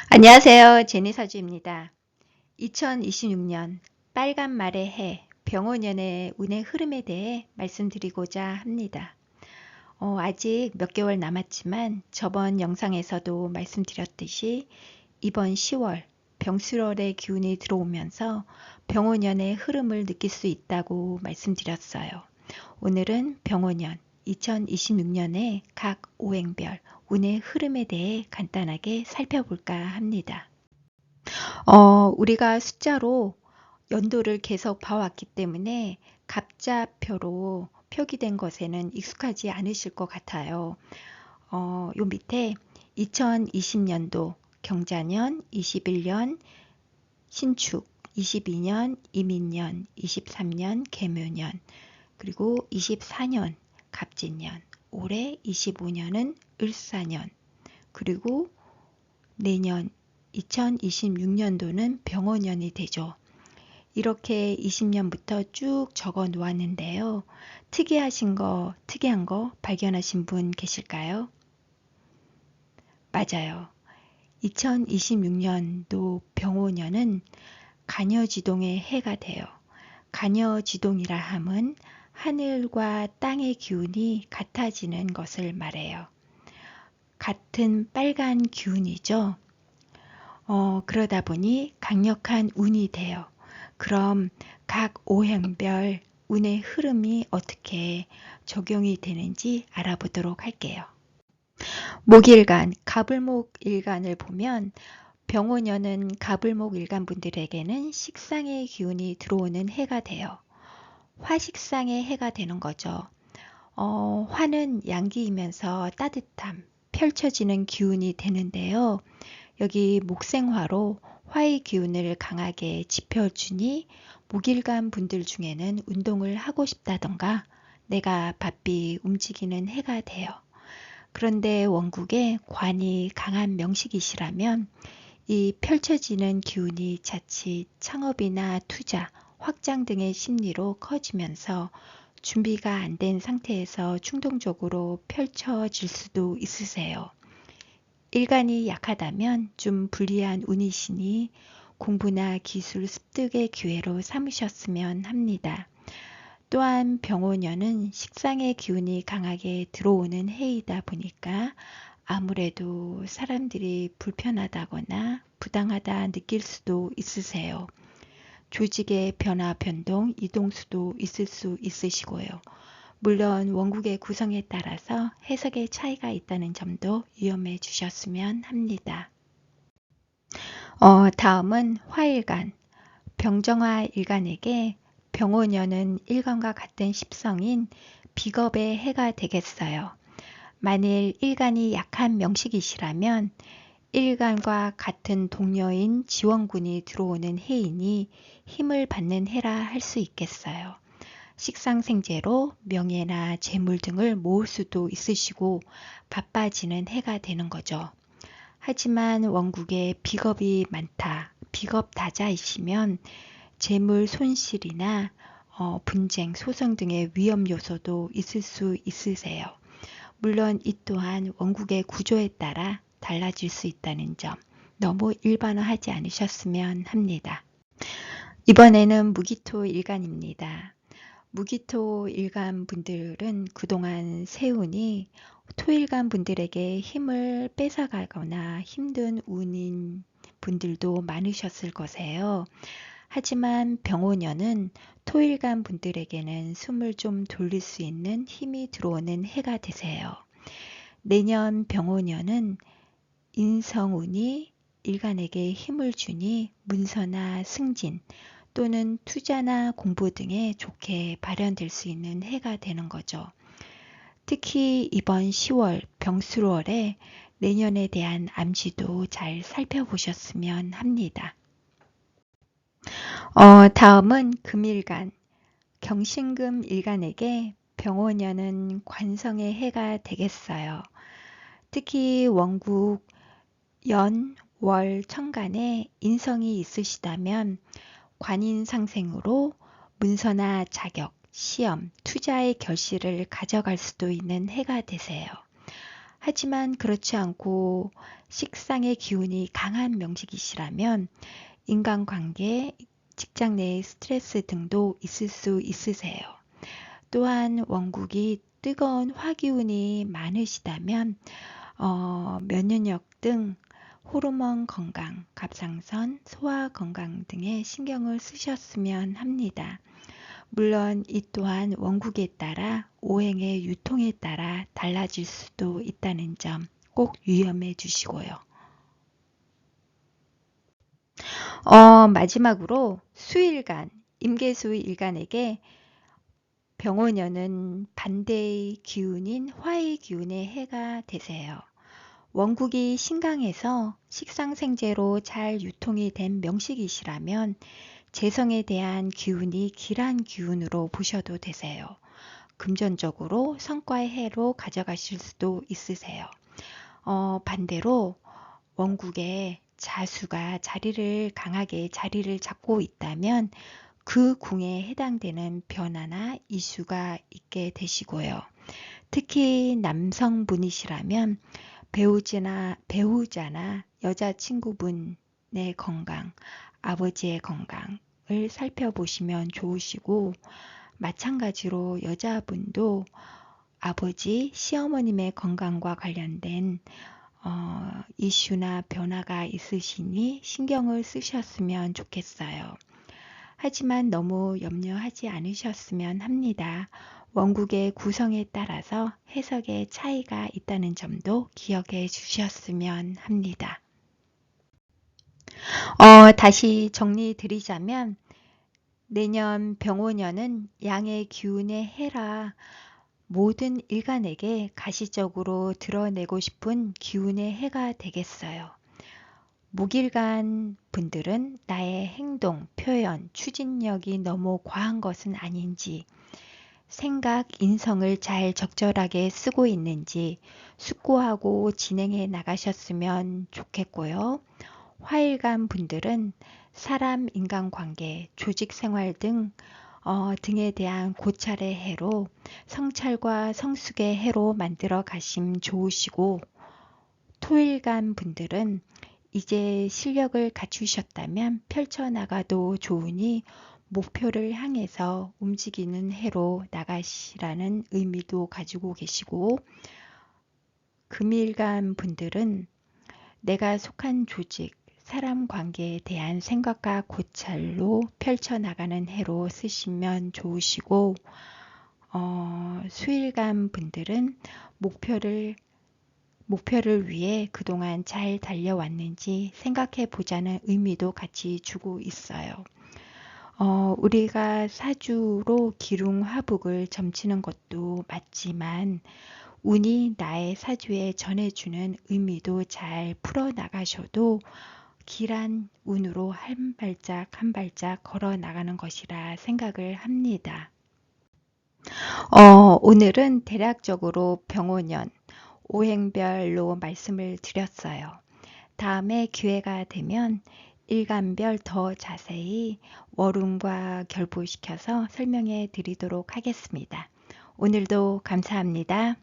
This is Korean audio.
안녕하세요. 제니사주입니다. 2026년 빨간 말의 해 병원연의 운의 흐름에 대해 말씀드리고자 합니다. 아직 몇 개월 남았지만 저번 영상에서도 말씀드렸듯이 이번 10월 병수월의 기운이 들어오면서 병원연의 흐름을 느낄 수 있다고 말씀드렸어요. 오늘은 병원연 2026년의 각 오행별 운의 흐름에 대해 간단하게 살펴볼까 합니다. 우리가 숫자로 연도를 계속 봐왔기 때문에 갑자표로 표기된 것에는 익숙하지 않으실 것 같아요. 요 밑에 2020년도 경자년, 21년 신축, 22년 이민년, 23년 개묘년, 그리고 24년 갑진년, 올해 25년은 을사년, 그리고 내년 2026년도는 병원년이 되죠. 이렇게 20년부터 쭉 적어 놓았는데요. 특이한 거 발견하신 분 계실까요? 맞아요. 2026년도 병원년은 간여지동의 해가 돼요. 간여지동이라 함은 하늘과 땅의 기운이 같아지는 것을 말해요. 같은 빨간 기운이죠. 그러다 보니 강력한 운이 돼요. 그럼 각 오행별 운의 흐름이 어떻게 적용이 되는지 알아보도록 할게요. 목일간, 갑을목일간을 보면 병오년은 갑을목일간 분들에게는 식상의 기운이 들어오는 해가 돼요. 화식상의 해가 되는 거죠. 화는 양기이면서 따뜻함, 펼쳐지는 기운이 되는데요. 여기 목생화로 화의 기운을 강하게 지펴주니 목일간 분들 중에는 운동을 하고 싶다던가 내가 바삐 움직이는 해가 돼요. 그런데 원국에 관이 강한 명식이시라면 이 펼쳐지는 기운이 자칫 창업이나 투자, 확장 등의 심리로 커지면서 준비가 안 된 상태에서 충동적으로 펼쳐질 수도 있으세요. 일간이 약하다면 좀 불리한 운이시니 공부나 기술 습득의 기회로 삼으셨으면 합니다. 또한 병오년은 식상의 기운이 강하게 들어오는 해이다 보니까 아무래도 사람들이 불편하다거나 부당하다 느낄 수도 있으세요. 조직의 변화, 변동, 이동수도 있을 수 있으시고요. 물론 원국의 구성에 따라서 해석의 차이가 있다는 점도 유념해 주셨으면 합니다. 다음은 화일간. 병정화 일간에게 병오년은 일간과 같은 십성인 비겁의 해가 되겠어요. 만일 일간이 약한 명식이시라면 일간과 같은 동료인 지원군이 들어오는 해이니 힘을 받는 해라 할 수 있겠어요. 식상생재로 명예나 재물 등을 모을 수도 있으시고 바빠지는 해가 되는 거죠. 하지만 원국에 비겁이 많다, 비겁다자이시면 재물 손실이나 분쟁, 소송 등의 위험 요소도 있을 수 있으세요. 물론 이 또한 원국의 구조에 따라 달라질 수 있다는 점 너무 일반화하지 않으셨으면 합니다. 이번에는 무기토 일간입니다. 무기토 일간 분들은 그동안 세운이 토일간 분들에게 힘을 뺏어가거나 힘든 운인 분들도 많으셨을 것이에요. 하지만 병오년은 토일간 분들에게는 숨을 좀 돌릴 수 있는 힘이 들어오는 해가 되세요. 내년 병오년은 인성운이 일간에게 힘을 주니 문서나 승진 또는 투자나 공부 등에 좋게 발현될 수 있는 해가 되는 거죠. 특히 이번 10월 병수월에 내년에 대한 암시도 잘 살펴보셨으면 합니다. 다음은 금일간. 경신금 일간에게 병오년은 관성의 해가 되겠어요. 특히 원국 연, 월, 천간에 인성이 있으시다면 관인상생으로 문서나 자격, 시험, 투자의 결실을 가져갈 수도 있는 해가 되세요. 하지만 그렇지 않고 식상의 기운이 강한 명식이시라면 인간관계, 직장 내의 스트레스 등도 있을 수 있으세요. 또한 원국이 뜨거운 화기운이 많으시다면 면역력 등 호르몬 건강, 갑상선, 소화 건강 등에 신경을 쓰셨으면 합니다. 물론 이 또한 원국에 따라 오행의 유통에 따라 달라질 수도 있다는 점 꼭 유념해 주시고요. 마지막으로 수일간, 임계수 일간에게 병원연은 반대의 기운인 화의 기운의 해가 되세요. 원국이 신강해서 식상생재로 잘 유통이 된 명식이시라면 재성에 대한 기운이 길한 기운으로 보셔도 되세요. 금전적으로 성과의 해로 가져가실 수도 있으세요. 반대로 원국에 자수가 강하게 자리를 잡고 있다면 그 궁에 해당되는 변화나 이슈가 있게 되시고요. 특히 남성분이시라면 배우자나 여자친구분의 건강, 아버지의 건강을 살펴보시면 좋으시고, 마찬가지로 여자분도 아버지, 시어머님의 건강과 관련된 이슈나 변화가 있으시니 신경을 쓰셨으면 좋겠어요. 하지만 너무 염려하지 않으셨으면 합니다. 원국의 구성에 따라서 해석의 차이가 있다는 점도 기억해 주셨으면 합니다. 다시 정리 드리자면 내년 병오년은 양의 기운의 해라 모든 일간에게 가시적으로 드러내고 싶은 기운의 해가 되겠어요. 목일간 분들은 나의 행동, 표현, 추진력이 너무 과한 것은 아닌지, 생각, 인성을 잘 적절하게 쓰고 있는지 숙고하고 진행해 나가셨으면 좋겠고요. 화일간 분들은 사람, 인간관계, 조직생활 등에 대한 고찰의 해로 성찰과 성숙의 해로 만들어 가심 좋으시고, 토일간 분들은 이제 실력을 갖추셨다면 펼쳐나가도 좋으니 목표를 향해서 움직이는 해로 나가시라는 의미도 가지고 계시고, 금일간 분들은 내가 속한 조직, 사람 관계에 대한 생각과 고찰로 펼쳐나가는 해로 쓰시면 좋으시고, 수일간 분들은 목표를 위해 그동안 잘 달려왔는지 생각해 보자는 의미도 같이 주고 있어요. 우리가 사주로 기륭화복을 점치는 것도 맞지만 운이 나의 사주에 전해주는 의미도 잘 풀어나가셔도 길한 운으로 한 발짝 한 발짝 걸어 나가는 것이라 생각을 합니다. 오늘은 대략적으로 병오년 오행별로 말씀을 드렸어요. 다음에 기회가 되면 일간별 더 자세히 월운과 결부시켜서 설명해 드리도록 하겠습니다. 오늘도 감사합니다.